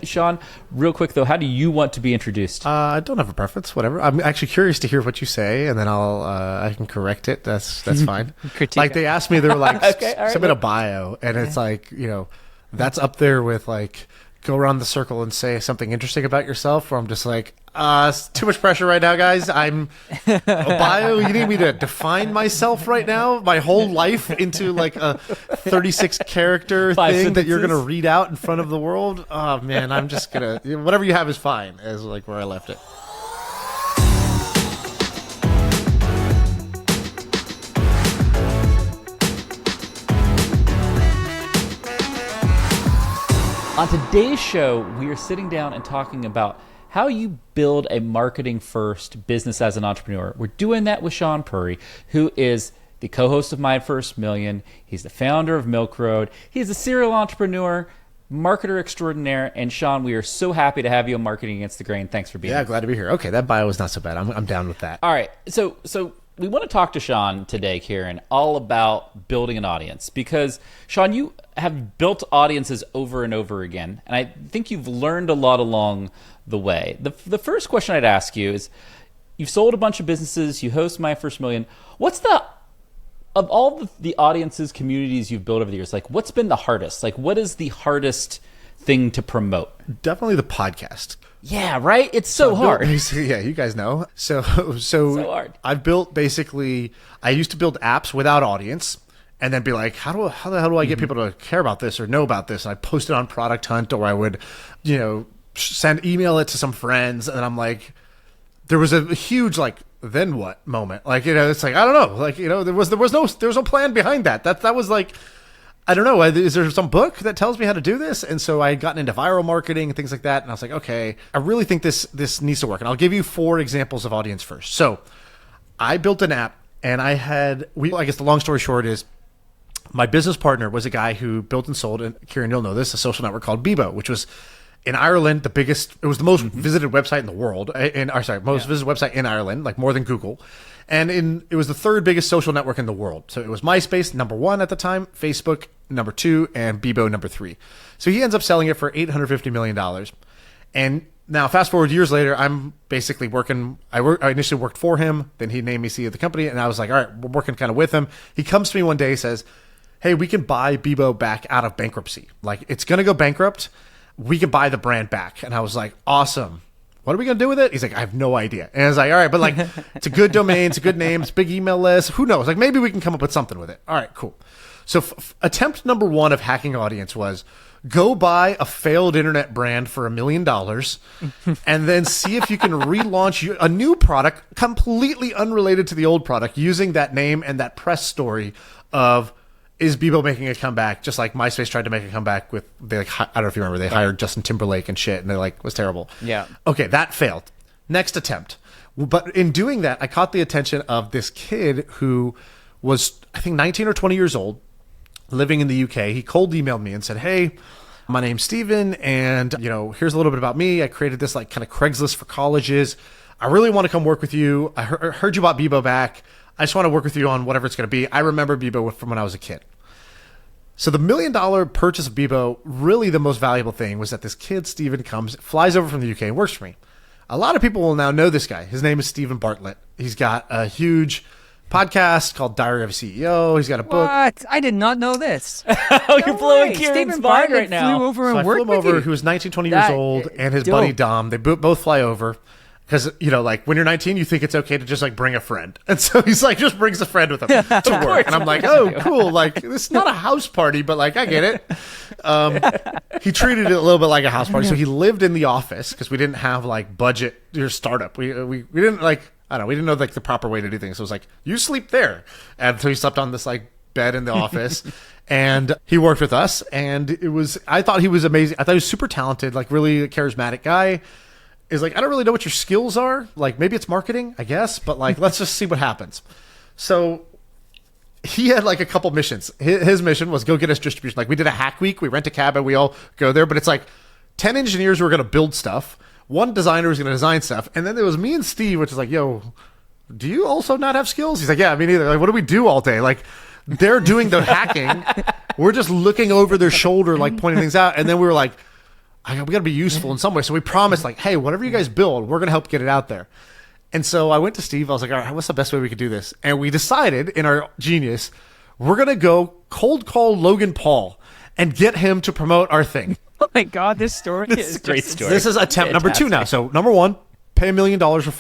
Shaan, real quick though, how do you want to be introduced? I don't have a preference. Whatever. I'm actually curious to hear what you say, and then I can correct it. That's fine. Like they asked me, they were like, submit a bio, and it's like, that's up there with like go around the circle and say something interesting about yourself. Where I'm just like, it's too much pressure right now, guys. I'm a bio. You need me to define myself right now, my whole life into like a 36 character thing that you're gonna read out in front of the world. Oh man, I'm just gonna whatever you have is fine. As like where I left it. On today's show, we are sitting down and talking about how you build a marketing-first business as an entrepreneur. We're doing that with Shaan Puri, who is the co-host of My First Million. He's the founder of Milk Road. He's a serial entrepreneur, marketer extraordinaire. And Shaan, we are so happy to have you on Marketing Against the Grain. Thanks for being here. Yeah, glad to be here. Okay, that bio is not so bad. I'm down with that. All right, so we want to talk to Shaan today, Kieran, all about building an audience. Because, Shaan, you have built audiences over and over again, and I think you've learned a lot along the way. The first question I'd ask you is, you've sold a bunch of businesses, you host My First Million. What's of all the audiences, communities you've built over the years, like what's been the hardest? Like what is the hardest thing to promote? Definitely the podcast. Yeah, right? It's so hard. Yeah, you guys know. So hard. I've built basically, I used to build apps without audience and then be like, how the hell do I get people to care about this or know about this? And I post it on Product Hunt, or I would, email it to some friends. And I'm like, there was a huge like, then what moment? Like, it's like, I don't know. Like, there was no plan behind that. That was like, I don't know. Is there some book that tells me how to do this? And so I had gotten into viral marketing and things like that. And I was like, okay, I really think this needs to work. And I'll give you 4 examples of audience first. So I built an app, and I guess the long story short is my business partner was a guy who built and sold, and Kieran, you'll know this, a social network called Bebo, which was in Ireland, it was the most visited website in the world. Visited website in Ireland, like more than Google. And it was the 3rd biggest social network in the world. So it was MySpace, number 1 at the time, Facebook, number 2, and Bebo, number 3. So he ends up selling it for $850 million. And now fast forward years later, I'm basically working. I initially worked for him. Then he named me CEO of the company. And I was like, all right, we're working kind of with him. He comes to me one day, says, hey, we can buy Bebo back out of bankruptcy. Like, it's going to go bankrupt. We can buy the brand back. And I was like, awesome. What are we going to do with it? He's like, I have no idea. And I was like, all right, but like, it's a good domain, it's a good name, it's a big email list. Who knows? Like, maybe we can come up with something with it. All right, cool. So attempt number 1 of hacking audience was go buy a failed internet brand for $1 million and then see if you can relaunch a new product completely unrelated to the old product using that name and that press story of, is Bebo making a comeback? Just like MySpace tried to make a comeback with, I don't know if you remember, they hired Justin Timberlake and shit, and they was terrible. Yeah. Okay, that failed. Next attempt. But in doing that, I caught the attention of this kid who was, I think, 19 or 20 years old, living in the UK. He cold emailed me and said, hey, my name's Steven, and here's a little bit about me. I created this like kind of Craigslist for colleges. I really want to come work with you. I heard you bought Bebo back. I just want to work with you on whatever it's going to be. I remember Bebo from when I was a kid. So the $1 million purchase of Bebo, really the most valuable thing was that this kid, Steven, flies over from the UK and works for me. A lot of people will now know this guy. His name is Steven Bartlett. He's got a huge podcast called Diary of a CEO. He's got a book. What? I did not know this. Oh, you're blowing Kieran's mind right now. Flew over and I flew him over. He was 19, 20 years old, and his buddy Dom. They both fly over. Because, like, when you're 19, you think it's okay to just, like, bring a friend. And so he's, like, just brings a friend with him to work. And I'm like, oh, cool. Like, this is not a house party, but, like, I get it. He treated it a little bit like a house party. So he lived in the office because we didn't have, like, budget or startup. We didn't, like, I don't know. We didn't know, like, the proper way to do things. So it was like, you sleep there. And so he slept on this, like, bed in the office. And he worked with us. And I thought he was amazing. I thought he was super talented, like, really charismatic guy. Is like, I don't really know what your skills are. Like, maybe it's marketing, I guess, but like, let's just see what happens. So he had like a couple missions. His mission was go get us distribution. Like, we did a hack week. We rent a cab and we all go there, but it's like 10 engineers who were going to build stuff. 1 designer was going to design stuff. And then there was me and Steve, which is like, yo, do you also not have skills? He's like, yeah, me neither. Like, what do we do all day? Like, they're doing the hacking. We're just looking over their shoulder, like pointing things out. And then we were like, we got to be useful in some way. So we promised, like, hey, whatever you guys build, we're going to help get it out there. And so I went to Steve. I was like, all right, what's the best way we could do this? And we decided in our genius, we're going to go cold call Logan Paul and get him to promote our thing. Oh my God, this story is a great story. This is attempt number 2 now. So number 1, pay $1 million for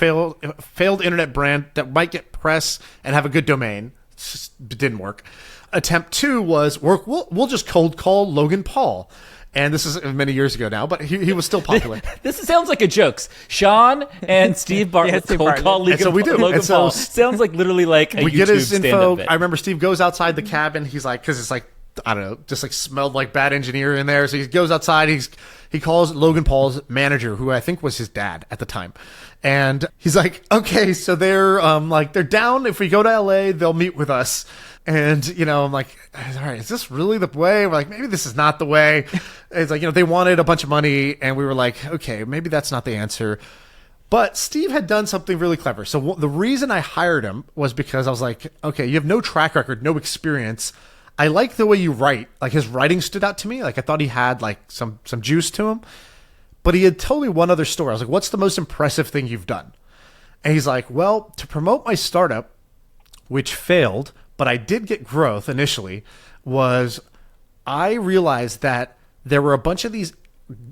failed internet brand that might get press and have a good domain. It didn't work. Attempt 2 was we'll just cold call Logan Paul. And this is many years ago now, but he was still popular. This sounds like a joke. Sean and Steve Bartlett Steve cold Bartlett. call And so we do. Logan And so Paul. Sounds like literally like a we YouTube get his stand-up info. bit. I remember Steve goes outside the cabin. He's like, because it's like, I don't know, just like smelled like bad engineer in there. So he goes outside. He calls Logan Paul's manager, who I think was his dad at the time. And he's like, okay, so they're down. If we go to LA, they'll meet with us. And, I'm like, all right, is this really the way? We're like, maybe this is not the way. It's like, they wanted a bunch of money. And we were like, okay, maybe that's not the answer. But Steve had done something really clever. So the reason I hired him was because I was like, okay, you have no track record, no experience. I like the way you write. Like, his writing stood out to me. Like, I thought he had like some juice to him. But he had told me one other story. I was like, what's the most impressive thing you've done? And he's like, well, to promote my startup, which failed, but I did get growth initially, was I realized that there were a bunch of these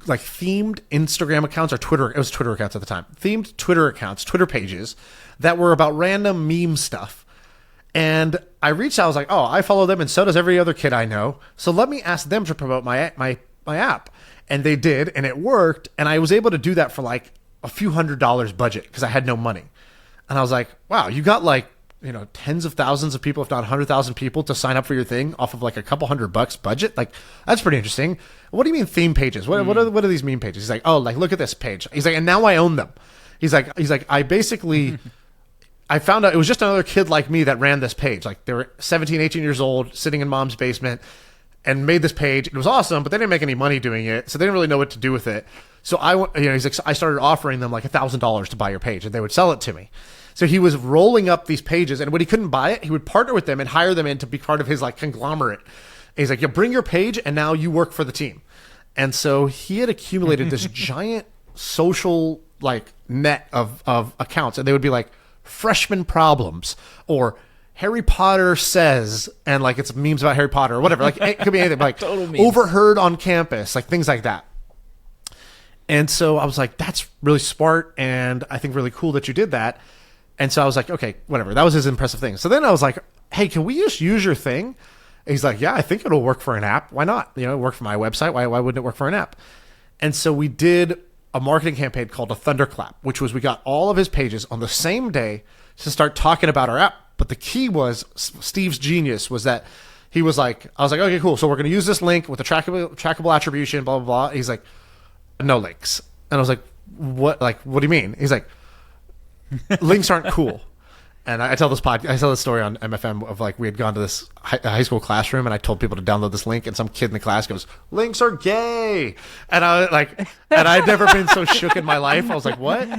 like themed Instagram accounts or Twitter. It was Twitter accounts at the time. Themed Twitter accounts, Twitter pages that were about random meme stuff. And I reached out. I was like, oh, I follow them, and so does every other kid I know. So let me ask them to promote my app. And they did, and it worked. And I was able to do that for like a few $100s budget because I had no money. And I was like, wow, you got like, tens of thousands of people, if not 100,000 people to sign up for your thing off of like a couple $100 budget. Like, that's pretty interesting. What do you mean theme pages? What are these meme pages? He's like, oh, like, look at this page. He's like, and now I own them. He's like, I basically, I found out it was just another kid like me that ran this page. Like, they were 17, 18 years old, sitting in mom's basement, and made this page. It was awesome, but they didn't make any money doing it, so they didn't really know what to do with it. So he's like, I started offering them like $1,000 to buy your page, and they would sell it to me. So he was rolling up these pages, and when he couldn't buy it, he would partner with them and hire them in to be part of his like conglomerate. And he's like, yeah, bring your page, and now you work for the team. And so he had accumulated this giant social like net of accounts, and they would be like freshman problems or Harry Potter says, and like it's memes about Harry Potter or whatever. Like it could be anything, like overheard on campus, like things like that. And so I was like, that's really smart, and I think really cool that you did that. And so I was like, okay, whatever. That was his impressive thing. So then I was like, hey, can we just use your thing? And he's like, yeah, I think it'll work for an app. Why not? It worked for my website. Why wouldn't it work for an app? And so we did a marketing campaign called a Thunderclap, which was we got all of his pages on the same day to start talking about our app. But the key was Steve's genius was that he was like, I was like, okay, cool. So we're going to use this link with the trackable attribution, blah, blah, blah. He's like, no links. And I was like, what? Like, what do you mean? He's like, links aren't cool. And I tell this story on MFM of like we had gone to this high school classroom, and I told people to download this link, and some kid in the class goes, "Links are gay," and I like, and I'd never been so shook in my life. I was like, "What?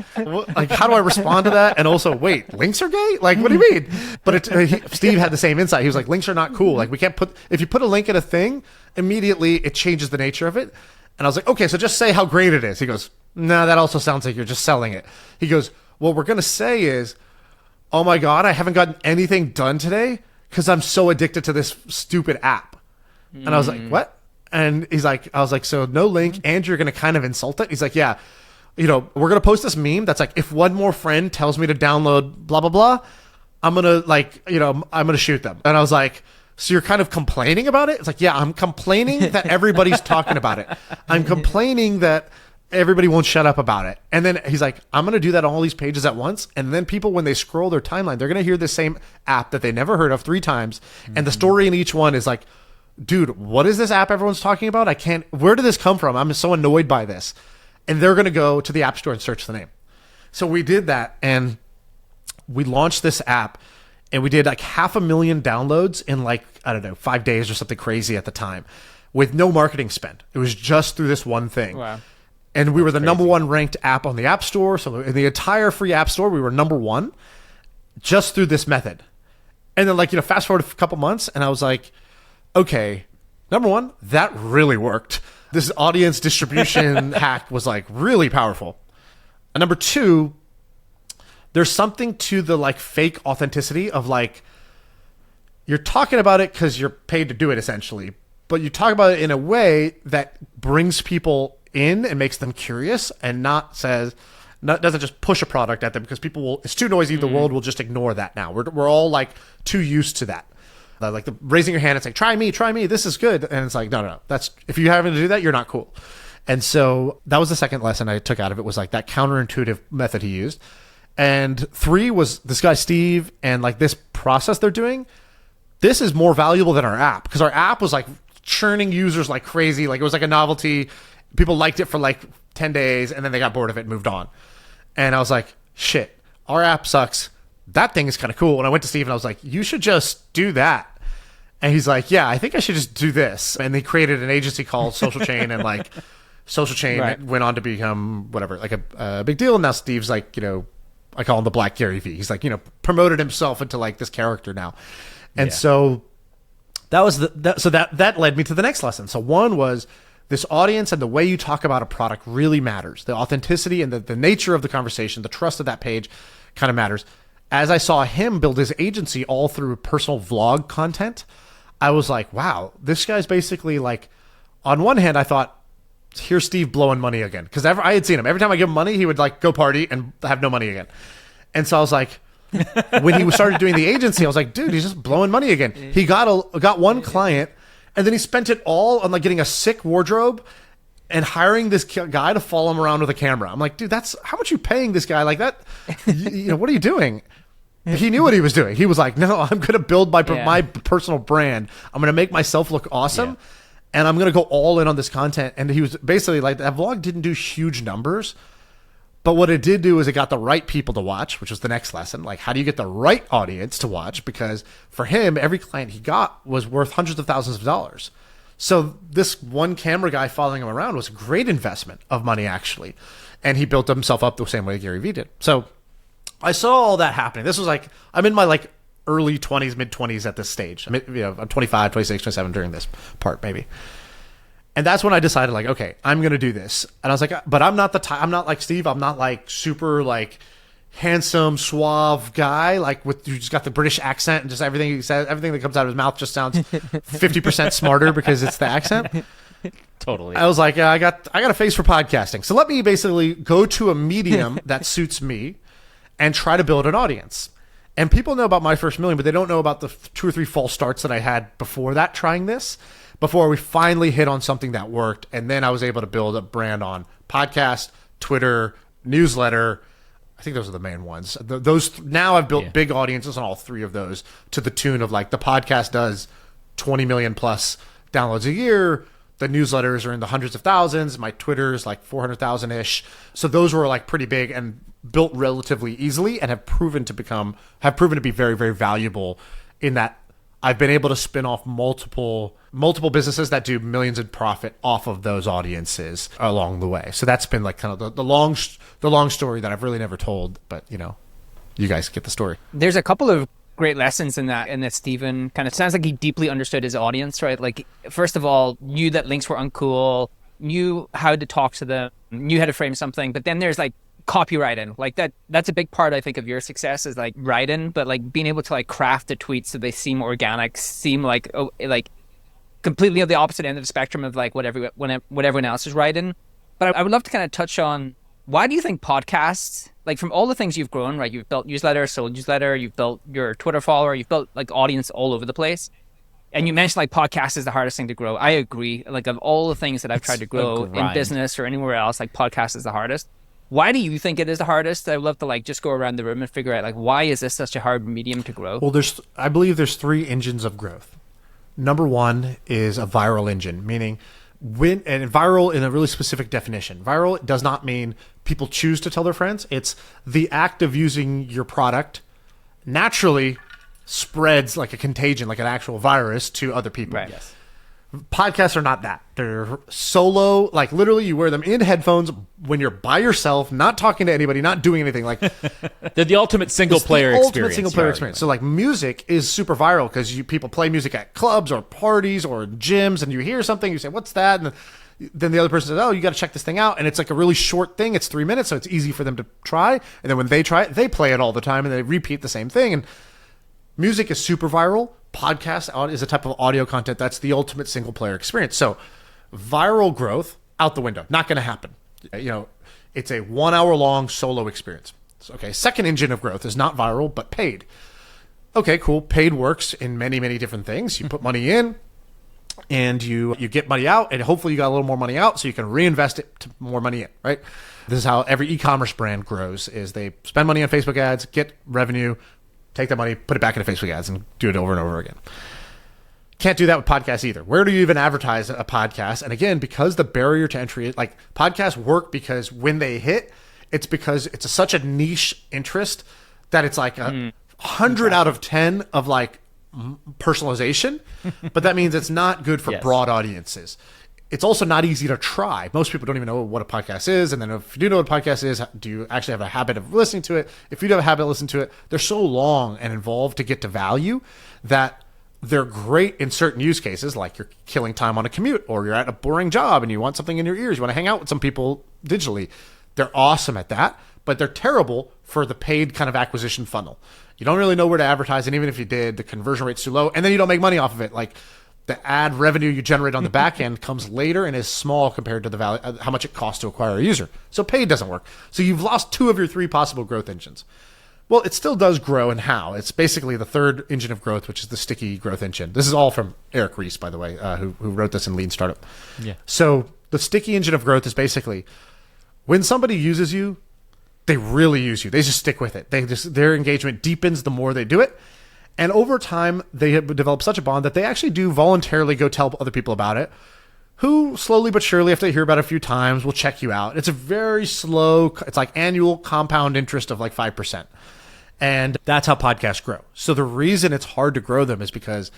Like, how do I respond to that?" And also, wait, links are gay? Like, what do you mean? But Steve had the same insight. He was like, "Links are not cool. Like, we can't if you put a link in a thing, immediately it changes the nature of it." And I was like, "Okay, so just say how great it is." He goes, "No, that also sounds like you're just selling it." He goes, "What we're gonna say is, oh my God, I haven't gotten anything done today because I'm so addicted to this stupid app." And I was like, what? And I was like, so no link, and you're going to kind of insult it? He's like, yeah, we're going to post this meme that's like, if one more friend tells me to download blah, blah, blah, I'm going to I'm going to shoot them. And I was like, so you're kind of complaining about it? It's like, yeah, I'm complaining that everybody's talking about it. I'm complaining that everybody won't shut up about it. And then he's like, I'm going to do that on all these pages at once. And then people, when they scroll their timeline, they're going to hear the same app that they never heard of 3 times. And the story in each one is like, dude, what is this app everyone's talking about? Where did this come from? I'm so annoyed by this. And they're going to go to the app store and search the name. So we did that, and we launched this app, and we did like 500,000 downloads in like, I don't know, 5 days or something crazy at the time with no marketing spend. It was just through this one thing. Wow. And we were the number 1 ranked app on the App Store. So in the entire free App Store, we were number 1 just through this method. And then fast forward a couple months, and I was like, okay, number 1, that really worked. this audience distribution hack was like really powerful. And number two, there's something to the like fake authenticity of like, you're talking about it because you're paid to do it essentially, but you talk about it in a way that brings people in and makes them curious and doesn't just push a product at them because people will, it's too noisy. The world will just ignore that now. We're all like too used to that. Like the raising your hand and saying, try me, this is good. And it's like, no. That's, if you happen to do that, you're not cool. And so that was the second lesson I took out of it, was like that counterintuitive method he used. And 3 was this guy, Steve, and like this process they're doing. This is more valuable than our app, because our app was like churning users like crazy. Like it was like a novelty. People liked it for like 10 days and then they got bored of it and moved on. And I was like, shit, our app sucks. That thing is kind of cool. And I went to Steve and I was like, you should just do that. And he's like, yeah, I think I should just do this. And they created an agency called Social Chain, and like Social Chain went on to become whatever, like a big deal. And now Steve's like, I call him the Black Gary Vee. He's like, promoted himself into like this character now. And so that was that led me to the next lesson. So one was, this audience and the way you talk about a product really matters. The authenticity and the nature of the conversation, the trust of that page kind of matters. As I saw him build his agency all through personal vlog content, I was like, wow, this guy's basically like, on one hand, I thought, here's Steve blowing money again. Because I had seen him. Every time I give him money, he would like go party and have no money again. And so I was like, when he started doing the agency, I was like, dude, he's just blowing money again. He got one client, and then he spent it all on like getting a sick wardrobe and hiring this guy to follow him around with a camera. I'm like, dude, that's how much you paying this guy like that? What are you doing? He knew what he was doing. He was like, no, I'm going to build my personal brand. I'm going to make myself look awesome. And I'm going to go all in on this content. And he was basically like, that vlog didn't do huge numbers, but what it did do is it got the right people to watch, which was the next lesson. Like, how do you get the right audience to watch? Because for him, every client he got was worth hundreds of thousands of dollars. So this one camera guy following him around was a great investment of money, actually. And he built himself up the same way Gary Vee did. So I saw all that happening. This was like, I'm in my like early 20s, mid 20s at this stage. I'm 25, 26, 27 during this part, maybe. And that's when I decided, like, okay, I'm going to do this. And I was like, but I'm not I'm not like Steve. I'm not like super like handsome, suave guy, like with, you just got the British accent and just everything he says, everything that comes out of his mouth just sounds 50% smarter because it's the accent. Totally. I was like, I got a face for podcasting. So let me basically go to a medium that suits me and try to build an audience. And people know about My First Million, but they don't know about the 2 or 3 false starts that I had before that, trying this, before we finally hit on something that worked. And then I was able to build a brand on podcast, Twitter, newsletter. I think those are the main ones. Now I've built big audiences on all 3 of those, to the tune of like, the podcast does 20 million plus downloads a year. The newsletters are in the hundreds of thousands. My Twitter is like 400,000 ish. So those were like pretty big and built relatively easily, and have proven to be very, very valuable in that I've been able to spin off multiple businesses that do millions in profit off of those audiences along the way. So that's been like kind of the long story that I've really never told, but you guys get the story. There's a couple of great lessons in that Stephen kind of sounds like he deeply understood his audience, right? Like, first of all, knew that links were uncool, knew how to talk to them, knew how to frame something. But then there's like copywriting, like that's a big part, I think, of your success, is like writing, but like being able to like craft the tweets so they seem organic, seem like completely on the opposite end of the spectrum of like what everyone else is writing. But I would love to kind of touch on, why do you think podcasts, like from all the things you've grown, right? You've built newsletter, sold newsletter, you've built your Twitter follower, you've built like audience all over the place. And you mentioned like podcast is the hardest thing to grow. I agree. Like, of all the things that I've tried to grow in business or anywhere else, like podcast is the hardest. Why do you think it is the hardest? I would love to like just go around the room and figure out like, why is this such a hard medium to grow? Well, I believe there's 3 engines of growth. Number 1 is a viral engine, meaning and viral in a really specific definition. Viral does not mean people choose to tell their friends. It's the act of using your product naturally spreads like a contagion, like an actual virus, to other people. Right. Yes. Podcasts are not that. They're solo, like literally you wear them in headphones when you're by yourself, not talking to anybody, not doing anything. Like they're the ultimate single player experience. So like music is super viral because people play music at clubs or parties or gyms, and you hear something, you say, what's that? And then the other person says, oh, you got to check this thing out. And it's like a really short thing. It's 3 minutes. So it's easy for them to try. And then when they try it, they play it all the time and they repeat the same thing. And music is super viral. Podcast is a type of audio content that's the ultimate single player experience. So viral growth out the window, not going to happen. It's a 1 hour long solo experience. Okay. Second engine of growth is not viral, but paid. Okay, cool. Paid works in many, many different things. You put money in and you get money out, and hopefully you got a little more money out so you can reinvest it to more money in, right? This is how every e-commerce brand grows, is they spend money on Facebook ads, get revenue, take that money, put it back into Facebook ads, and do it over and over again. Can't do that with podcasts either. Where do you even advertise a podcast? And again, because the barrier to entry, like podcasts work because when they hit, it's because it's such a niche interest that it's like 100 out of 10 of like personalization, but that means it's not good for broad audiences. It's also not easy to try. Most people don't even know what a podcast is. And then if you do know what a podcast is, do you actually have a habit of listening to it? If you do have a habit of listening to it, they're so long and involved to get to value that they're great in certain use cases, like you're killing time on a commute or you're at a boring job and you want something in your ears. You want to hang out with some people digitally. They're awesome at that, but they're terrible for the paid kind of acquisition funnel. You don't really know where to advertise, and even if you did, the conversion rate's too low, and then you don't make money off of it. Like the ad revenue you generate on the back end comes later and is small compared to the value, how much it costs to acquire a user. So paid doesn't work. So you've lost 2 of your 3 possible growth engines. Well, it still does grow, and how? It's basically the third engine of growth, which is the sticky growth engine. This is all from Eric Ries, by the way, who wrote this in Lean Startup. Yeah. So the sticky engine of growth is basically when somebody uses you, they really use you. They just stick with it. Their engagement deepens the more they do it. And over time, they have developed such a bond that they actually do voluntarily go tell other people about it, who slowly but surely, after they hear about it a few times, will check you out. It's a very slow, it's like annual compound interest of like 5%. And that's how podcasts grow. So the reason it's hard to grow them is because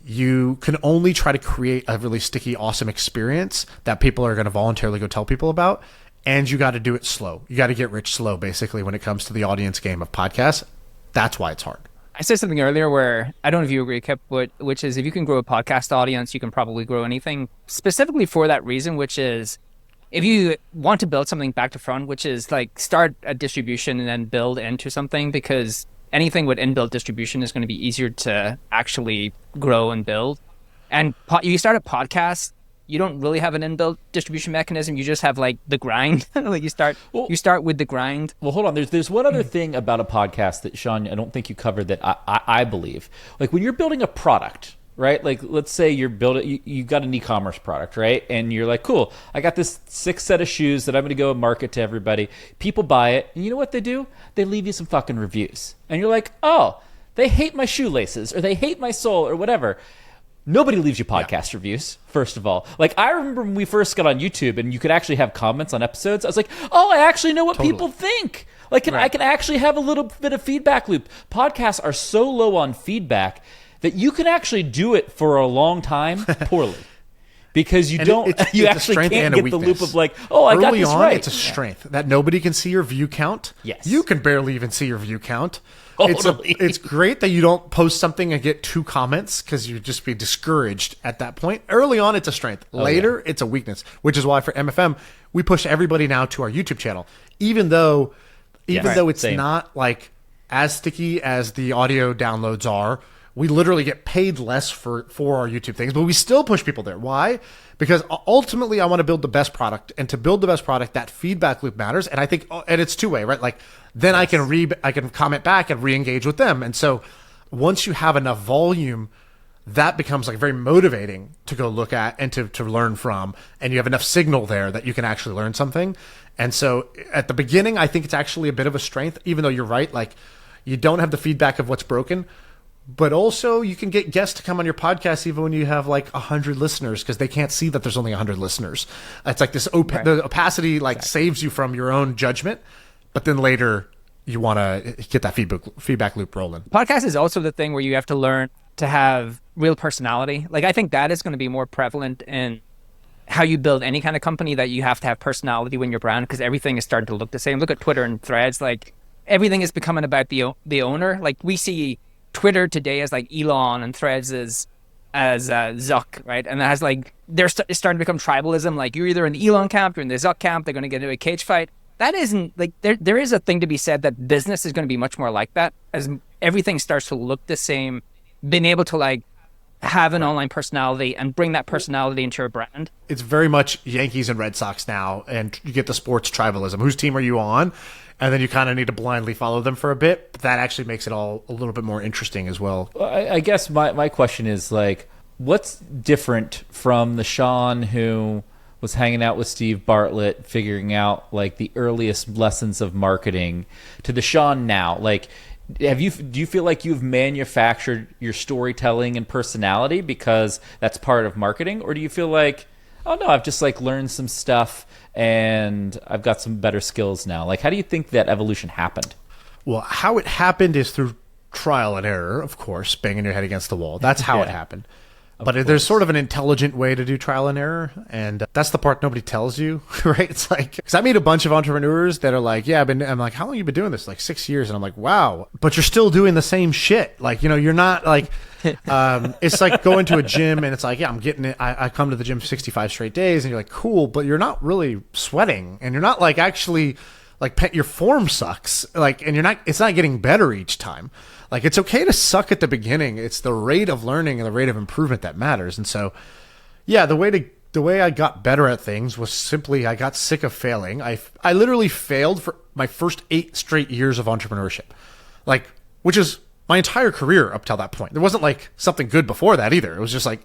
you can only try to create a really sticky, awesome experience that people are going to voluntarily go tell people about. And you got to do it slow. You got to get rich slow, basically, when it comes to the audience game of podcasts. That's why it's hard. I said something earlier where I don't know if you agree, Kipp, which is if you can grow a podcast audience, you can probably grow anything specifically for that reason, which is if you want to build something back to front, which is like start a distribution and then build into something, because anything with inbuilt distribution is going to be easier to actually grow and build. And you start a podcast, you don't really have an inbuilt distribution mechanism. You just have like the grind. Like you start with the grind. Well, hold on. There's one other thing about a podcast that, Shaan, I don't think you covered that I believe. Like when you're building a product, right? Like let's say you're building, you got an e-commerce product, right? And you're like, cool, I got this 6 set of shoes that I'm going to go market to everybody. People buy it. And you know what they do? They leave you some fucking reviews. And you're like, oh, they hate my shoelaces or they hate my sole or whatever. Nobody leaves you podcast reviews, first of all. Like, I remember when we first got on YouTube and you could actually have comments on episodes. I was like, oh, I actually know what people think. Like, I can actually have a little bit of feedback loop. Podcasts are so low on feedback that you can actually do it for a long time poorly. Because you actually can't get the loop of like, oh, I got this right. Early on, it's a strength that nobody can see your view count. Yes. You can barely even see your view count. Totally. It's great that you don't post something and get 2 comments because you'd just be discouraged at that point. Early on, it's a strength. Later, it's a weakness, which is why for MFM, we push everybody now to our YouTube channel. Even though it's not like as sticky as the audio downloads are, we literally get paid less for our YouTube things, but we still push people there. Why? Because ultimately I want to build the best product, and to build the best product, that feedback loop matters. And I think, and it's 2-way, right? Like then I can comment back and re-engage with them. And so once you have enough volume, that becomes like very motivating to go look at and to learn from. And you have enough signal there that you can actually learn something. And so at the beginning, I think it's actually a bit of a strength, even though you're right. Like you don't have the feedback of what's broken. But also, you can get guests to come on your podcast even when you have like 100 listeners, because they can't see that there's only 100 listeners. It's like this the opacity saves you from your own judgment, but then later you want to get that feedback loop rolling. Podcast is also the thing where you have to learn to have real personality. Like I think that is going to be more prevalent in how you build any kind of company, that you have to have personality when you're brand, because everything is starting to look the same. Look at Twitter and Threads. Like everything is becoming about the owner. Like we see Twitter today as like Elon and Threads is as Zuck, right? And it has like it's starting to become tribalism. Like you're either in the Elon camp, you're in the Zuck camp. They're going to get into a cage fight. That isn't like there is a thing to be said that business is going to be much more like that as everything starts to look the same. Being able to like have an online personality and bring that personality into your brand. It's very much Yankees and Red Sox now, and you get the sports tribalism. Whose team are you on? And then you kind of need to blindly follow them for a bit. But that actually makes it all a little bit more interesting as well. I guess my question is like, what's different from the Shaan who was hanging out with Steve Bartlett, figuring out like the earliest lessons of marketing, to the Shaan now? Like, do you feel like you've manufactured your storytelling and personality because that's part of marketing, or do you feel like, oh no, I've just like learned some stuff and I've got some better skills now? Like, how do you think that evolution happened? Well, how it happened is through trial and error, of course, banging your head against the wall. That's how it happened. But there's sort of an intelligent way to do trial and error, and that's the part nobody tells you, right? It's like, because I meet a bunch of entrepreneurs that are like, yeah, I'm like, how long have you been doing this? Like 6 years. And I'm like, wow, but you're still doing the same shit. Like, you know, you're not like, it's like going to a gym and it's like, yeah, I'm getting it. I come to the gym 65 straight days and you're like, cool, but you're not really sweating and you're not like actually like your form sucks. Like, and it's not getting better each time. Like, it's okay to suck at the beginning. It's the rate of learning and the rate of improvement that matters. And so, yeah, the way I got better at things was simply I got sick of failing. I literally failed for my first 8 straight years of entrepreneurship, like, which is my entire career up till that point. There wasn't like something good before that either. It was just like,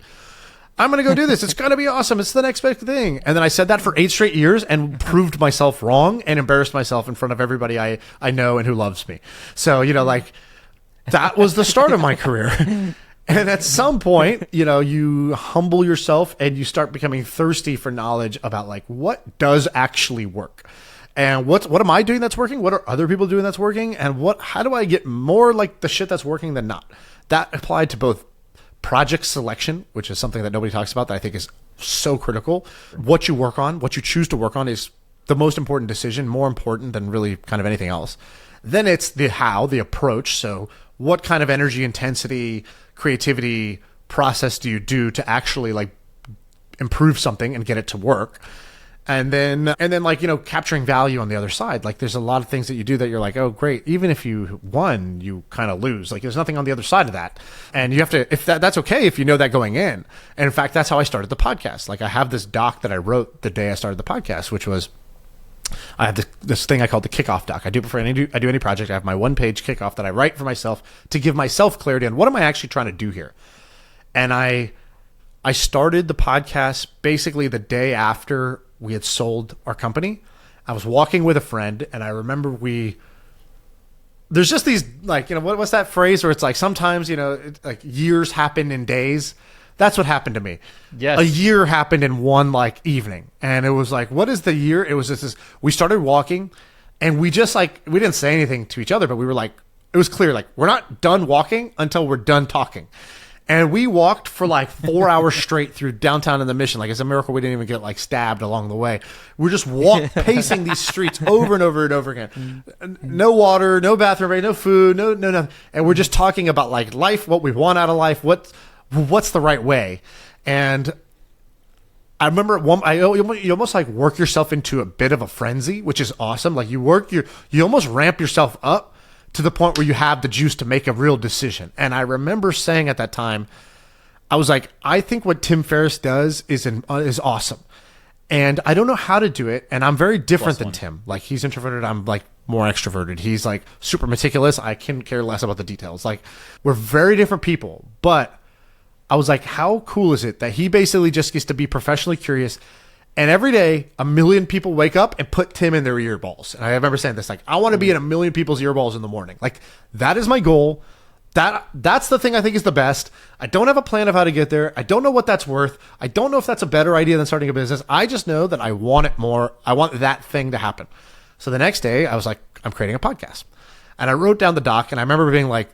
I'm going to go do this. It's going to be awesome. It's the next big thing. And then I said that for 8 straight years and proved myself wrong and embarrassed myself in front of everybody I know and who loves me. So, you know, like, that was the start of my career. And at some point, you know, you humble yourself and you start becoming thirsty for knowledge about like what does actually work. And what am I doing that's working? What are other people doing that's working? And how do I get more like the shit that's working than not? That applied to both project selection, which is something that nobody talks about that I think is so critical. What you work on, what you choose to work on is the most important decision, more important than really kind of anything else. Then it's the how, the approach. So what kind of energy, intensity, creativity process do you do to actually like improve something and get it to work? And then like, you know, capturing value on the other side. Like there's a lot of things that you do that you're like, oh, great. Even if you won, you kind of lose. Like there's nothing on the other side of that. And you have to, if that's okay, if you know that going in. And in fact, that's how I started the podcast. Like I have this doc that I wrote the day I started the podcast, which was, I have this thing I call the kickoff doc. I do before I do any project. I have my 1-page kickoff that I write for myself to give myself clarity on what am I actually trying to do here. And I started the podcast basically the day after we had sold our company. I was walking with a friend, and I remember there's just these like, you know, what's that phrase where it's like sometimes, you know, like years happen in days. That's what happened to me. Yes. A year happened in one like evening. And it was like, what is the year? It was just this, we started walking and we just like, we didn't say anything to each other, but we were like, it was clear, like we're not done walking until we're done talking. And we walked for like 4 hours straight through downtown in the Mission. Like it's a miracle we didn't even get like stabbed along the way. We're just pacing these streets over and over and over again. No water, no bathroom break, no food, no nothing. And we're just talking about like life, what we want out of life, what's the right way. And I remember you almost like work yourself into a bit of a frenzy, which is awesome. Like you almost ramp yourself up to the point where you have the juice to make a real decision. And I remember saying at that time, I was like, I think what Tim Ferriss does is awesome. And I don't know how to do it. And I'm very different than Tim. Like he's introverted. I'm like more extroverted. He's like super meticulous. I can care less about the details. Like we're very different people, but I was like, how cool is it that he basically just gets to be professionally curious, and every day 1 million people wake up and put Tim in their earballs. And I remember saying this, like, I want to be in 1 million people's earballs in the morning. Like that is my goal. That's the thing I think is the best. I don't have a plan of how to get there. I don't know what that's worth. I don't know if that's a better idea than starting a business. I just know that I want it more. I want that thing to happen. So the next day I was like, I'm creating a podcast. And I wrote down the doc, and I remember being like,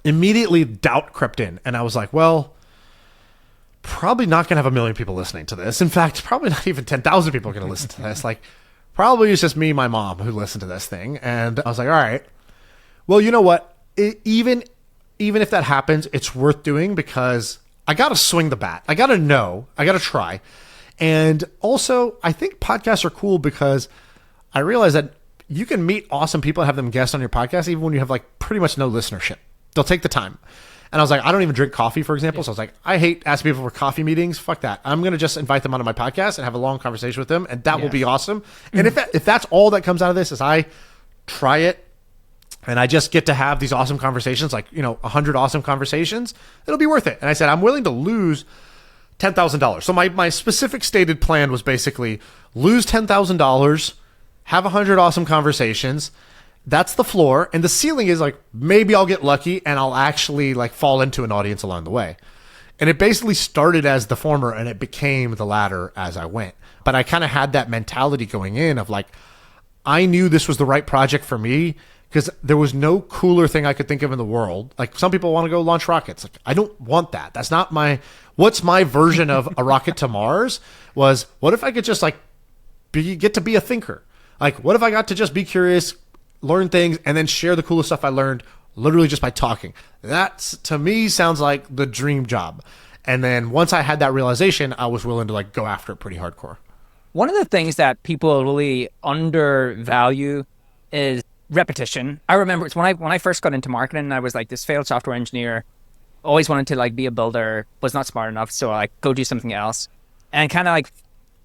immediately doubt crept in, and I was like, well, probably not going to have 1 million people listening to this. In fact, probably not even 10,000 people are going to listen to this. Like probably it's just me and my mom who listen to this thing. And I was like, all right, well, you know what? Even if that happens, it's worth doing because I got to swing the bat. I got to know. I got to try. And also, I think podcasts are cool because I realize that you can meet awesome people and have them guest on your podcast even when you have like pretty much no listenership. They'll take the time. And I was like, I don't even drink coffee, for example. So I was like, I hate asking people for coffee meetings. Fuck that. I'm going to just invite them onto my podcast and have a long conversation with them. And that will be awesome. And if that's all that comes out of this is I try it and I just get to have these awesome conversations, like, 100 awesome conversations, it'll be worth it. And I said, I'm willing to lose $10,000. So my specific stated plan was basically lose $10,000, have 100 awesome conversations. That's the floor. And the ceiling is like, maybe I'll get lucky and I'll actually like fall into an audience along the way. And it basically started as the former and it became the latter as I went. But I kind of had that mentality going in of like, I knew this was the right project for me because there was no cooler thing I could think of in the world. Like some people want to go launch rockets. Like I don't want that. That's not what's my version of a rocket to Mars was what if I could just like get to be a thinker? Like what if I got to just be curious, learn things, and then share the coolest stuff I learned literally just by talking. That's, to me, sounds like the dream job. And then once I had that realization, I was willing to like go after it pretty hardcore. One of the things that people really undervalue is repetition. I remember it's when I first got into marketing, I was like this failed software engineer, always wanted to like be a builder, was not smart enough, so I go do something else. And kind of like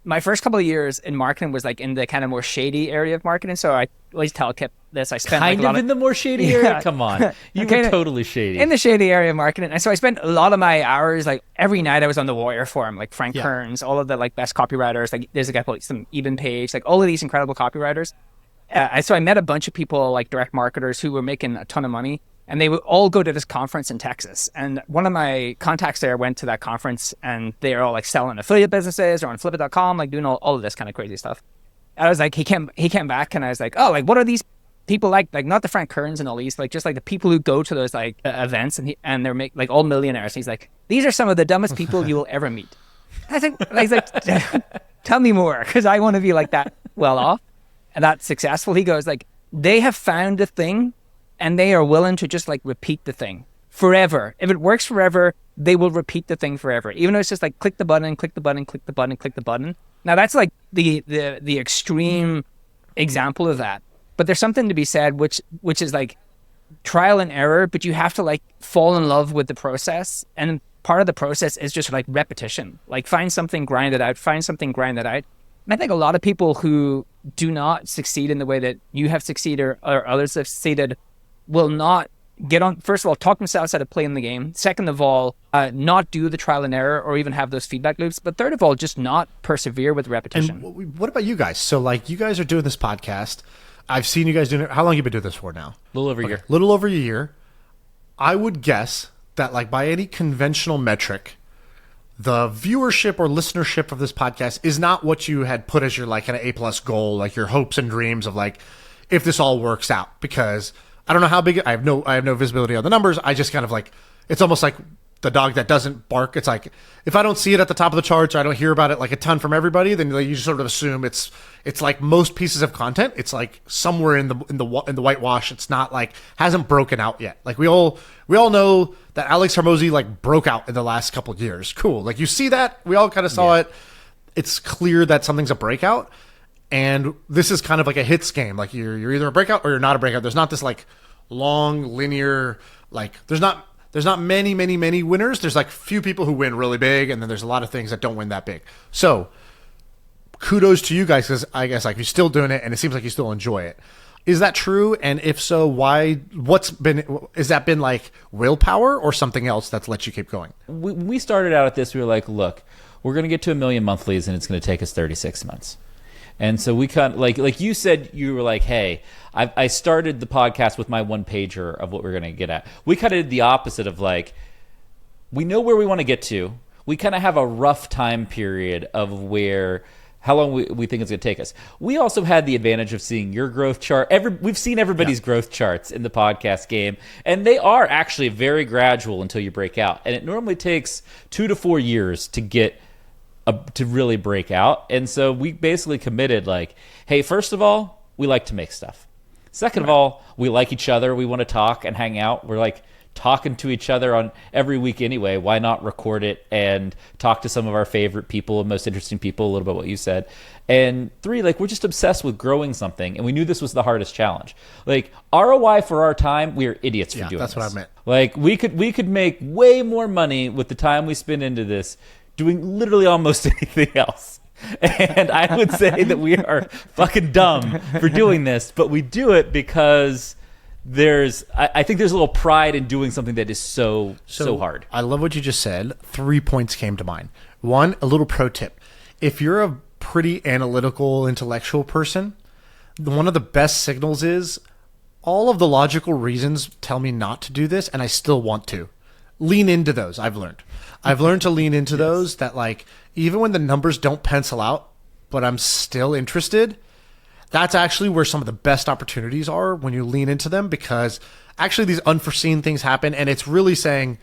my first couple of years in marketing was like in the kind of more shady area of marketing. So I always tell Kipp this. I spent kind like of in the more shady area. Come on, you were totally shady in the shady area of marketing. And so I spent a lot of my hours, like every night I was on the Warrior forum, like Frank Kearns, all of the like best copywriters. Like there's a guy called some Eben Page, like all of these incredible copywriters. So I met a bunch of people like direct marketers who were making a ton of money. And they would all go to this conference in Texas. And one of my contacts there went to that conference and they're all like selling affiliate businesses or on flipit.com, like doing all of this kind of crazy stuff. I was like, he came back and I was like, oh, like what are these people like not the Frank Kearns and all these, like just like the people who go to those like events and they're like all millionaires. He's like, these are some of the dumbest people you will ever meet. I think like tell me more because I want to be like that well off and that successful. He goes like, they have found a thing and they are willing to just like repeat the thing forever. If it works forever, they will repeat the thing forever. Even though it's just like click the button, click the button, click the button, click the button. Now that's like the extreme example of that. But there's something to be said, which is like trial and error, but you have to like fall in love with the process. And part of the process is just like repetition. Like find something, grind it out, find something, grind it out. And I think a lot of people who do not succeed in the way that you have succeeded or others have succeeded will not get on, first of all, talk themselves out of playing the game. Second of all, not do the trial and error or even have those feedback loops. But third of all, just not persevere with repetition. And what about you guys? So like you guys are doing this podcast. I've seen you guys doing it. How long have you been doing this for now? A little over a year. Little over a year. I would guess that like by any conventional metric, the viewership or listenership of this podcast is not what you had put as your like kind of A+ goal, like your hopes and dreams of like, if this all works out, because I don't know how big I have no visibility on the numbers. I just kind of like, it's almost like the dog that doesn't bark. It's like, if I don't see it at the top of the charts or I don't hear about it like a ton from everybody, then you just sort of assume it's like most pieces of content. It's like somewhere in the whitewash. It's not like, hasn't broken out yet. Like we all know that Alex Hormozi like broke out in the last couple of years. Cool. Like you see that, we all kind of saw it. It's clear that something's a breakout. And this is kind of like a hits game. Like you're either a breakout or you're not a breakout. There's not this like long linear, like there's not many winners. There's like few people who win really big, and then there's a lot of things that don't win that big. So kudos to you guys, because I guess like you're still doing it and it seems like you still enjoy it. Is that true? And if so, why? Has that been like willpower or something else that's let you keep going? When we started out at this, we were like, look, we're going to get to 1 million monthlies and it's going to take us 36 months. And so we kind of like you said, you were like, hey, I started the podcast with my one pager of what we're going to get at. We kind of did the opposite of like, we know where we want to get to. We kind of have a rough time period of how long we think it's going to take us. We also had the advantage of seeing your growth chart. We've seen everybody's growth charts in the podcast game, and they are actually very gradual until you break out. And it normally takes 2 to 4 years to get to really break out. And so we basically committed like, hey, first of all, we like to make stuff. Second of all, we like each other. We want to talk and hang out. We're like talking to each other on every week anyway. Why not record it and talk to some of our favorite people and most interesting people, a little bit what you said. And 3, like, we're just obsessed with growing something, and we knew this was the hardest challenge. Like, ROI for our time, we are idiots for doing that's this. what I meant. Like, we could make way more money with the time we spend into this doing literally almost anything else. And I would say that we are fucking dumb for doing this, but we do it because I think there's a little pride in doing something that is so hard. I love what you just said. 3 points came to mind. 1, a little pro tip. If you're a pretty analytical, intellectual person, one of the best signals is all of the logical reasons tell me not to do this, and I still want to. Lean into those. I've learned to lean into those, that like, even when the numbers don't pencil out, but I'm still interested. That's actually where some of the best opportunities are, when you lean into them, because actually these unforeseen things happen, and it's really saying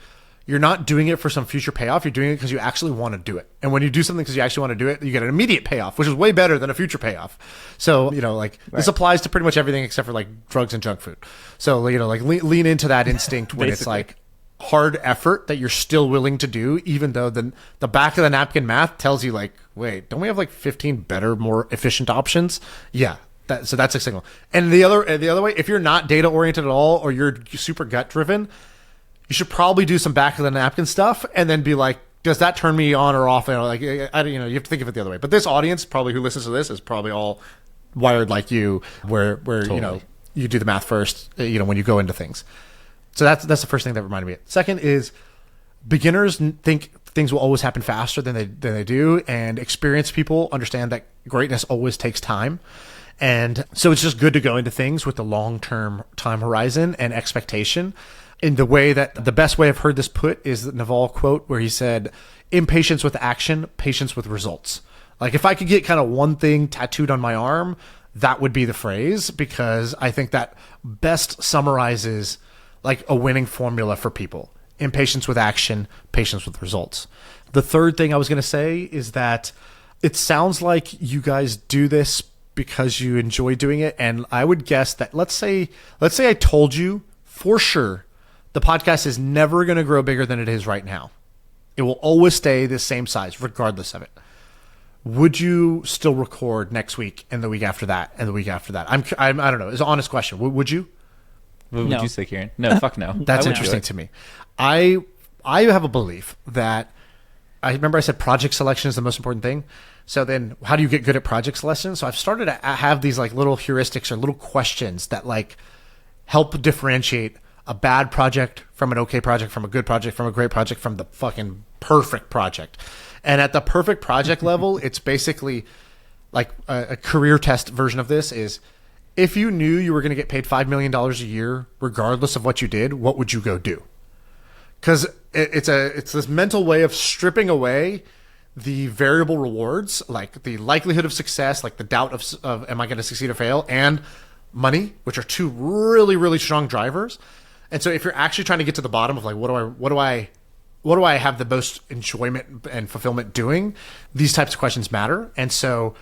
you're not doing it for some future payoff. You're doing it because you actually want to do it. And when you do something because you actually want to do it, you get an immediate payoff, which is way better than a future payoff. So, this applies to pretty much everything except for like drugs and junk food. So, like lean into that instinct when it's like hard effort that you're still willing to do, even though the back of the napkin math tells you like, wait, don't we have like 15 better, more efficient options? Yeah. So that's a signal. And the other way, if you're not data oriented at all, or you're super gut driven, you should probably do some back of the napkin stuff and then be like, does that turn me on or off? You have to think of it the other way. But this audience probably who listens to this is probably all wired like you, where Totally. you do the math first, when you go into things. So that's the first thing that reminded me. Second is, beginners think things will always happen faster than they do, and experienced people understand that greatness always takes time. And so it's just good to go into things with the long-term time horizon and expectation. In the way that the best way I've heard this put is the Naval quote where he said, impatience with action, patience with results. Like, if I could get kind of one thing tattooed on my arm, that would be the phrase, because I think that best summarizes like a winning formula for people. Impatience with action, patience with results. The third thing I was going to say is that it sounds like you guys do this because you enjoy doing it. And I would guess that, let's say I told you for sure the podcast is never going to grow bigger than it is right now. It will always stay the same size regardless of it. Would you still record next week and the week after that and the week after that? I don't know. It's an honest question. Would you? What would you say, Kieran? No, fuck no. That's interesting to me. I have a belief that, I remember I said project selection is the most important thing. So then how do you get good at project selection? So I've started to have these like little heuristics or little questions that like help differentiate a bad project from an okay project, from a good project, from a great project, from the fucking perfect project. And at the perfect project level, it's basically like a career test version of this is, if you knew you were going to get paid $5 million a year, regardless of what you did, what would you go do? Because it's this mental way of stripping away the variable rewards, like the likelihood of success, like the doubt of am I going to succeed or fail, and money, which are two really, really strong drivers. And so if you're actually trying to get to the bottom of like, what do I have the most enjoyment and fulfillment doing, these types of questions matter. And so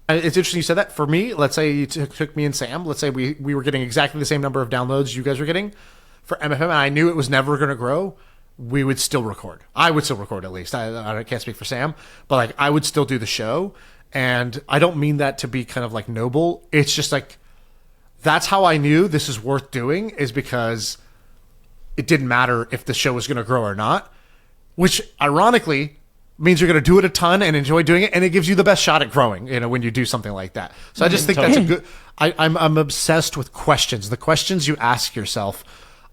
it's interesting you said that. For me, let's say you took me and Sam, let's say we were getting exactly the same number of downloads you guys were getting for MFM, and I knew it was never going to grow, we would still record. I would still record, at least. I can't speak for Sam, but like I would still do the show. And I don't mean that to be kind of like noble. It's just like, that's how I knew this is worth doing, is because it didn't matter if the show was going to grow or not, which ironically means you're going to do it a ton and enjoy doing it, and it gives you the best shot at growing, when you do something like that. So I just think that's a good. I'm obsessed with questions. The questions you ask yourself,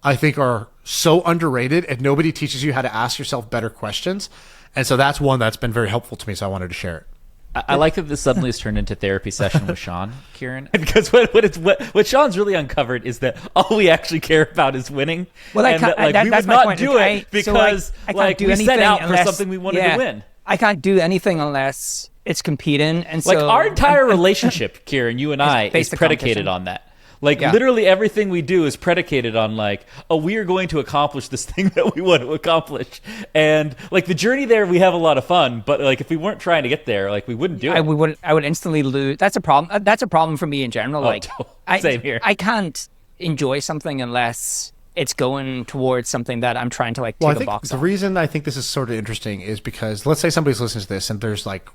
I think, are so underrated, and nobody teaches you how to ask yourself better questions. And so that's one that's been very helpful to me. So I wanted to share it. I like that this suddenly has turned into therapy session with Shaan, Kieran, because what Sean's really uncovered is that all we actually care about is winning. Well, and we would not do it because I can't do we anything set out unless, for something we wanted to win. I can't do anything unless it's competing, and like so our entire relationship, Kieran, you and I, is predicated on that. Like literally everything we do is predicated on like, oh, we are going to accomplish this thing that we want to accomplish. And like the journey there, we have a lot of fun, but like if we weren't trying to get there, like we wouldn't do it. I would instantly lose. That's a problem. That's a problem for me in general. Like same here. I can't enjoy something unless it's going towards something that I'm trying to like Well, I take a think box the on. reason I think this is sort of interesting is because let's say somebody's listening to this and there's like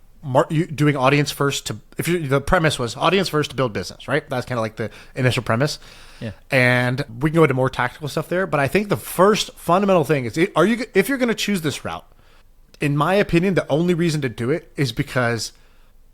you doing audience first to the premise was audience first to build business, right? That's kind of like the initial premise. Yeah. And we can go into more tactical stuff there, but I think the first fundamental thing is if you're going to choose this route, in my opinion, the only reason to do it is because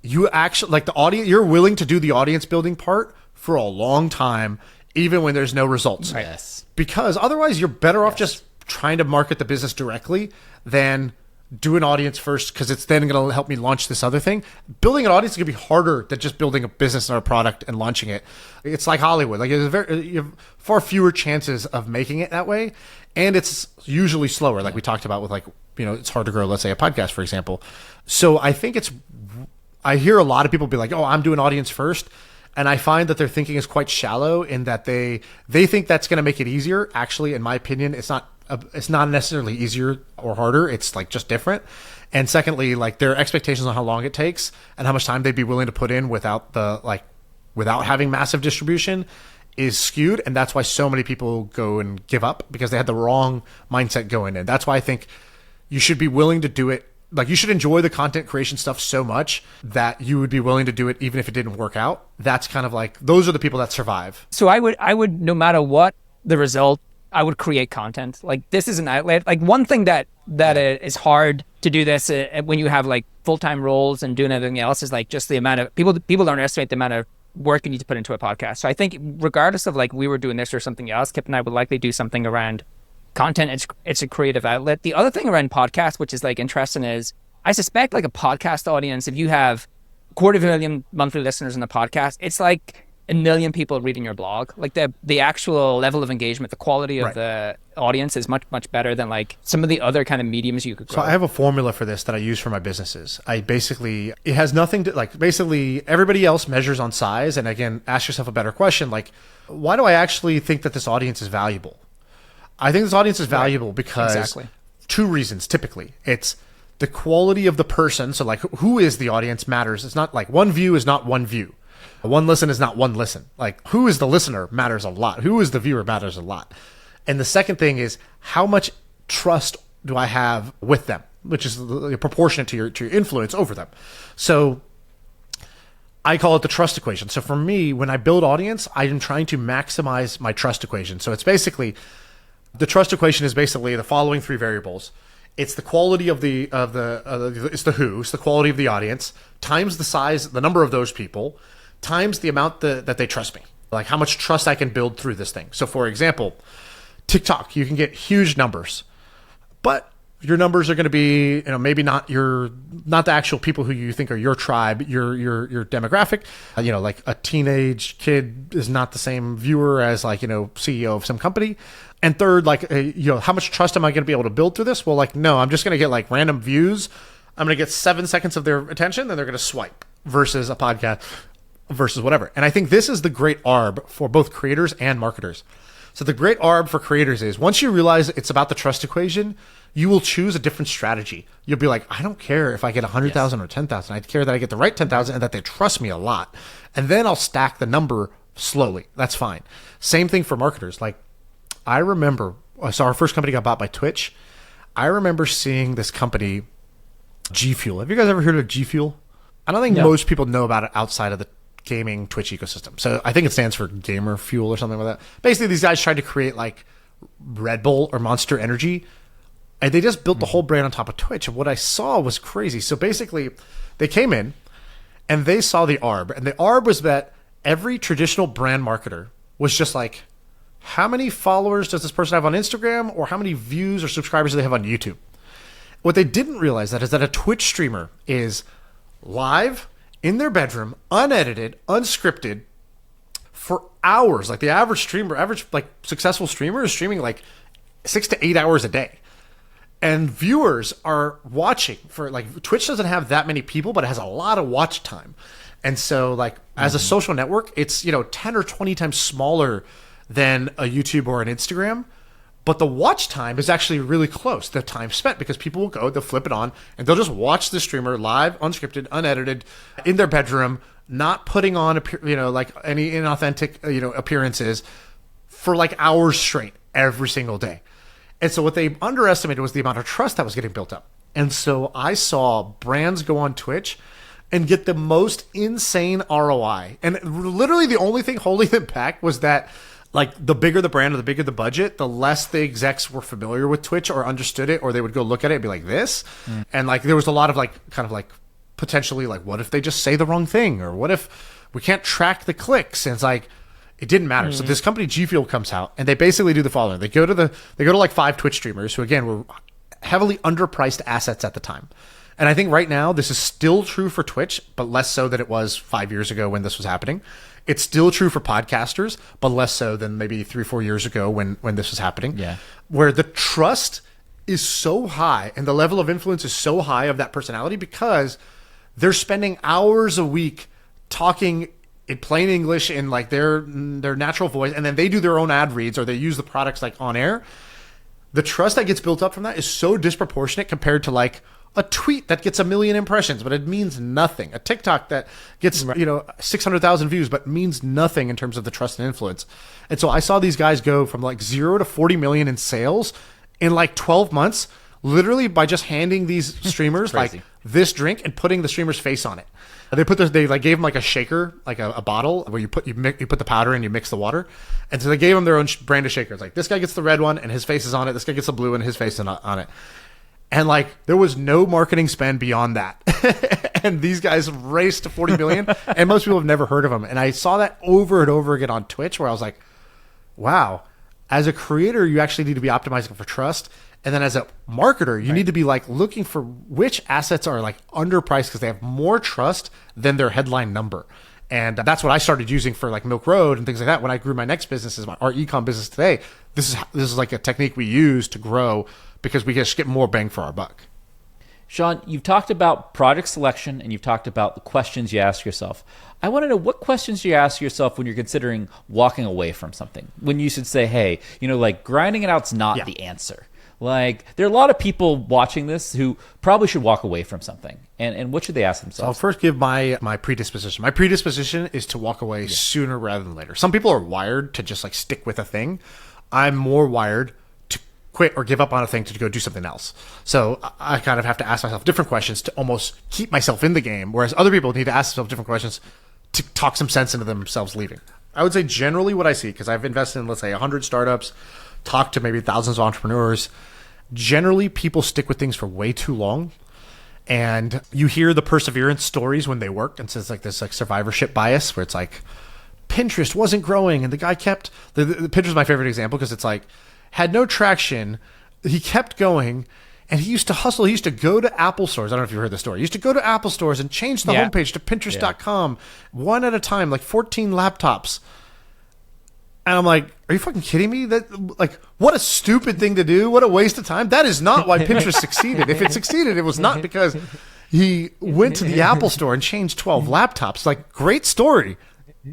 you actually like the audience. You're willing to do the audience building part for a long time, even when there's no results. Yes. Because otherwise, you're better off just trying to market the business directly than do an audience first, because it's then going to help me launch this other thing. Building an audience is going to be harder than just building a business or a product and launching it. It's like Hollywood. Like you have far fewer chances of making it that way, and it's usually slower. Like we talked about with it's hard to grow. Let's say a podcast, for example. So I think I hear a lot of people be like, "Oh, I'm doing audience first." And I find that their thinking is quite shallow in that they think that's going to make it easier. Actually, in my opinion, it's not necessarily easier or harder. It's like just different. And secondly, like their expectations on how long it takes and how much time they'd be willing to put in without having massive distribution is skewed. And that's why so many people go and give up, because they had the wrong mindset going in. That's why I think you should be willing to do it. Like you should enjoy the content creation stuff so much that you would be willing to do it even if it didn't work out. That's kind of like, those are the people that survive. So I would no matter what the result, I would create content. Like this is an outlet. Like one thing that is hard to do this when you have like full-time roles and doing everything else is like just the amount of people underestimate the amount of work you need to put into a podcast. So I think regardless of like we were doing this or something else, Kipp and I would likely do something around content. It's a creative outlet. The other thing around podcasts, which is like interesting, is I suspect like a podcast audience, if you have 250,000 monthly listeners in the podcast, it's like 1 million people reading your blog. Like the actual level of engagement, the quality of the audience is much, much better than like some of the other kind of mediums you could grow. So I have a formula for this that I use for my businesses. It has nothing to basically everybody else measures on size. And again, ask yourself a better question. Like, why do I actually think that this audience is valuable? I think this audience is valuable because two reasons. Typically, it's the quality of the person. So like who is the audience matters. It's not like one view is not one view. One listen is not one listen. Like who is the listener matters a lot. Who is the viewer matters a lot. And the second thing is how much trust do I have with them, which is proportionate to your influence over them. So I call it the trust equation. So for me, when I build audience, I am trying to maximize my trust equation. So it's basically the trust equation is basically the following three variables. It's the quality of it's the who, it's the quality of the audience times the size, the number of those people, times the amount that they trust me. Like how much trust I can build through this thing. So for example, TikTok, you can get huge numbers, but your numbers are going to be, maybe not the actual people who you think are your tribe, your demographic. Like a teenage kid is not the same viewer as CEO of some company. And third, how much trust am I going to be able to build through this? Well, no, I'm just going to get random views. I'm going to get 7 seconds of their attention, then they're going to swipe versus a podcast versus whatever. And I think this is the great arb for both creators and marketers. So the great arb for creators is once you realize it's about the trust equation, you will choose a different strategy. You'll be like, I don't care if I get 100,000 or 10,000. I care that I get the right 10,000 and that they trust me a lot. And then I'll stack the number slowly. That's fine. Same thing for marketers. I remember, so our first company got bought by Twitch. I remember seeing this company, G Fuel. Have you guys ever heard of G Fuel? I don't think most people know about it outside of the gaming Twitch ecosystem. So I think it stands for Gamer Fuel or something like that. Basically, these guys tried to create Red Bull or Monster Energy, and they just built the whole brand on top of Twitch. And what I saw was crazy. So basically, they came in and they saw the ARB. And the ARB was that every traditional brand marketer was just like, how many followers does this person have on Instagram, or how many views or subscribers do they have on YouTube? What they didn't realize is that a Twitch streamer is live in their bedroom, unedited, unscripted, for hours. Like the average successful streamer is streaming 6 to 8 hours a day. And viewers are watching for Twitch doesn't have that many people, but it has a lot of watch time. And so as a social network, it's 10 or 20 times smaller than a YouTube or an Instagram. But the watch time is actually really close, the time spent, because people will go, they'll flip it on, and they'll just watch the streamer live, unscripted, unedited, in their bedroom, not putting on any inauthentic appearances for hours straight. every single day. And so what they underestimated was the amount of trust that was getting built up. And so I saw brands go on Twitch and get the most insane ROI. And literally the only thing holding them back was that, like, the bigger the brand or the bigger the budget, the less the execs were familiar with Twitch or understood it, or they would go look at it and be like, this. And like there was a lot of like kind of like potentially like, what if they just say the wrong thing, or what if we can't track the clicks? And it's like, it didn't matter. So this company G Fuel comes out and they basically do the following. They go to like 5 Twitch streamers who again were heavily underpriced assets at the time. And I think right now this is still true for Twitch, but less so than it was 5 years ago when this was happening. It's still true for podcasters, but less so than maybe 3 or 4 years ago when this was happening. Yeah. Where the trust is so high and the level of influence is so high of that personality because they're spending hours a week talking in plain English in like their natural voice, and then they do their own ad reads or they use the products like on air. The trust that gets built up from that is so disproportionate compared to like a tweet that gets 1 million impressions, but it means nothing. A TikTok that gets 600,000 views, but means nothing in terms of the trust and influence. And so I saw these guys go from like 0 to 40 million in sales in like 12 months, literally by just handing these streamers like this drink and putting the streamer's face on it. They like gave them like a shaker, like a bottle where you put the powder and you mix the water. And so they gave them their own brand of shaker. It's like, this guy gets the red one and his face is on it. This guy gets the blue and his face is on it. And like, there was no marketing spend beyond that. And these guys raced to 40 million and most people have never heard of them. And I saw that over and over again on Twitch where I was like, wow, as a creator, you actually need to be optimizing for trust. And then as a marketer, you need to be like looking for which assets are like underpriced because they have more trust than their headline number. And that's what I started using for like Milk Road and things like that. When I grew my next businesses, our e-com business today, this is like a technique we use to grow because we just get more bang for our buck. Shaan, you've talked about product selection and you've talked about the questions you ask yourself. I want to know what questions you ask yourself when you're considering walking away from something. When you should say, hey, like grinding it out's not the answer. Like, there are a lot of people watching this who probably should walk away from something. And what should they ask themselves? So I'll first give my predisposition. My predisposition is to walk away sooner rather than later. Some people are wired to just like stick with a thing. I'm more wired to quit or give up on a thing to go do something else. So I kind of have to ask myself different questions to almost keep myself in the game, whereas other people need to ask themselves different questions to talk some sense into themselves leaving. I would say generally what I see, because I've invested in, let's say, 100 startups, talked to maybe thousands of entrepreneurs. Generally, people stick with things for way too long. And you hear the perseverance stories when they work. And so it's like this like survivorship bias where it's like Pinterest wasn't growing and the guy kept the Pinterest is my favorite example because it's like had no traction. He kept going and he used to hustle. He used to go to Apple stores. I don't know if you heard the story. He used to go to Apple stores and change the homepage to Pinterest.com one at a time, like 14 laptops. And I'm like, are you fucking kidding me? That like, what a stupid thing to do. What a waste of time. That is not why Pinterest succeeded. If it succeeded, it was not because he went to the Apple store and changed 12 laptops. Like, great story.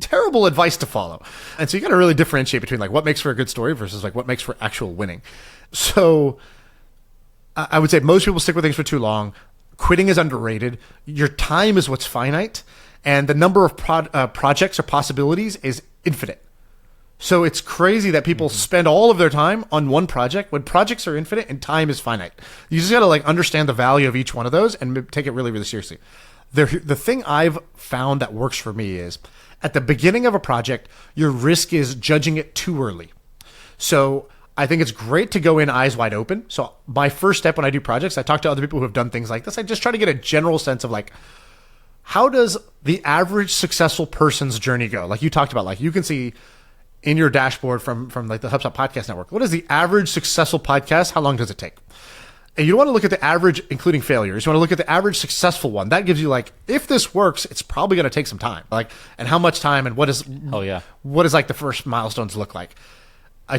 Terrible advice to follow. And so you got to really differentiate between like what makes for a good story versus like what makes for actual winning. So I would say most people stick with things for too long. Quitting is underrated. Your time is what's finite. And the number of projects or possibilities is infinite. So it's crazy that people spend all of their time on one project when projects are infinite and time is finite. You just got to like understand the value of each one of those and take it really, really seriously. The thing I've found that works for me is at the beginning of a project, your risk is judging it too early. So I think it's great to go in eyes wide open. So my first step when I do projects, I talk to other people who have done things like this. I just try to get a general sense of like, how does the average successful person's journey go? Like you talked about, like you can see in your dashboard from like the HubSpot podcast network, what is the average successful podcast? How long does it take? And you don't want to look at the average, including failures. You want to look at the average successful one. That gives you like, if this works, it's probably going to take some time. Like, and how much time and what does like the first milestones look like?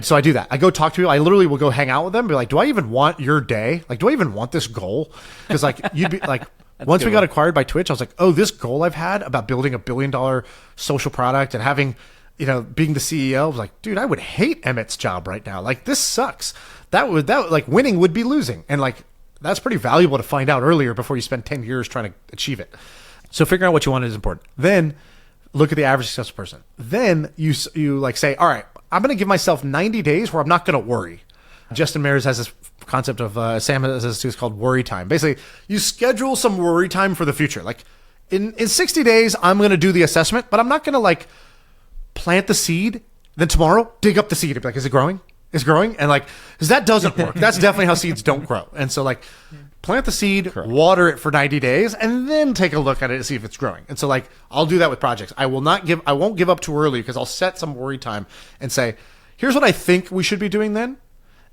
So I do that. I go talk to people. I literally will go hang out with them. Be like, do I even want your day? Like, do I even want this goal? Because like, you'd be like, once we got acquired by Twitch, I was like, oh, this goal I've had about building $1 billion social product and having, being the CEO, I was like, dude, I would hate Emmett's job right now. Like, this sucks. That like winning would be losing. And like, that's pretty valuable to find out earlier before you spend 10 years trying to achieve it. So figuring out what you want is important. Then look at the average successful person. Then you like say, all right, I'm going to give myself 90 days where I'm not going to worry. Justin Mares has this concept of, Sam has this too, it's called worry time. Basically, you schedule some worry time for the future. Like in 60 days, I'm going to do the assessment, but I'm not going to like plant the seed, then tomorrow dig up the seed and be like, is it growing? It's growing. And like, because that doesn't work. That's definitely how seeds don't grow. And so like, plant the seed, water it for 90 days, and then take a look at it to see if it's growing. And so like, I'll do that with projects. I won't give up too early because I'll set some worry time and say, here's what I think we should be doing then.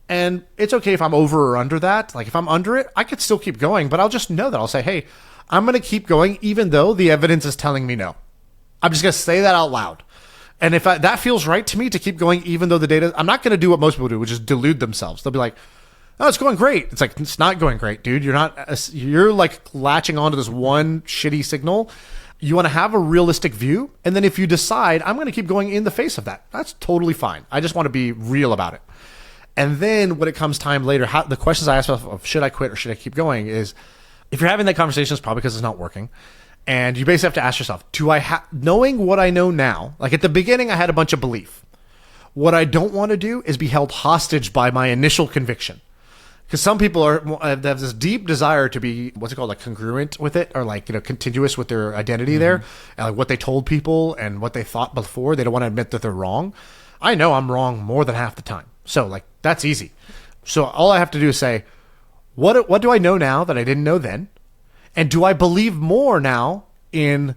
And it's okay if I'm over or under that. Like if I'm under it, I could still keep going, but I'll just know that. I'll say, hey, I'm going to keep going even though the evidence is telling me no. I'm just going to say that out loud. And if that feels right to me to keep going even though the data, I'm not going to do what most people do, which is delude themselves. They'll be like, oh, it's going great. It's like, it's not going great, dude. You're like latching onto this one shitty signal. You want to have a realistic view. And then if you decide, I'm going to keep going in the face of that, that's totally fine. I just want to be real about it. And then when it comes time later, the questions I ask myself of should I quit or should I keep going is, if you're having that conversation, it's probably because it's not working. And you basically have to ask yourself, knowing what I know now, like at the beginning, I had a bunch of belief. What I don't want to do is be held hostage by my initial conviction. Because some people have this deep desire to be, what's it called, like congruent with it, or like, continuous with their identity there, and like what they told people and what they thought before. They don't want to admit that they're wrong. I know I'm wrong more than half the time. So like, that's easy. So all I have to do is say, what do I know now that I didn't know then? And do I believe more now in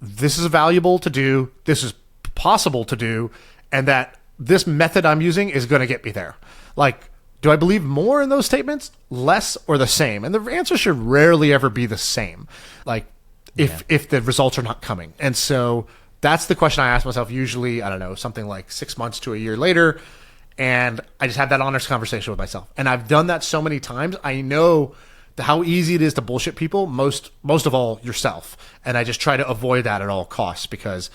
this is valuable to do, this is possible to do, and that this method I'm using is going to get me there? Like, do I believe more in those statements, less, or the same? And the answer should rarely ever be the same, like if the results are not coming. And so that's the question I ask myself usually, I don't know, something like 6 months to a year later. And I just have that honest conversation with myself. And I've done that so many times. I know how easy it is to bullshit people, most of all yourself. And I just try to avoid that at all costs because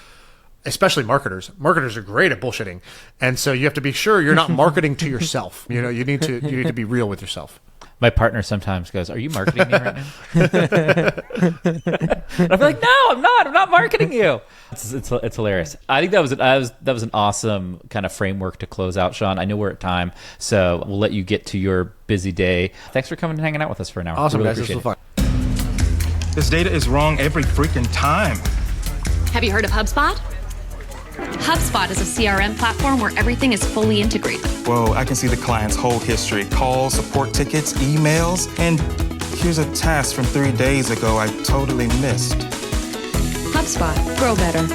especially marketers are great at bullshitting. And so you have to be sure you're not marketing to yourself. You need to be real with yourself. My partner sometimes goes, "Are you marketing me right now?" And I'm like, "No, I'm not. I'm not marketing you." It's hilarious. I think that was an awesome kind of framework to close out, Shaan. I know we're at time, so we'll let you get to your busy day. Thanks for coming and hanging out with us for an hour. Awesome, really guys. This was fun. This data is wrong every freaking time. Have you heard of HubSpot? HubSpot is a CRM platform where everything is fully integrated. Whoa, I can see the client's whole history, calls, support tickets, emails, and here's a task from 3 days ago I totally missed. HubSpot. Grow better.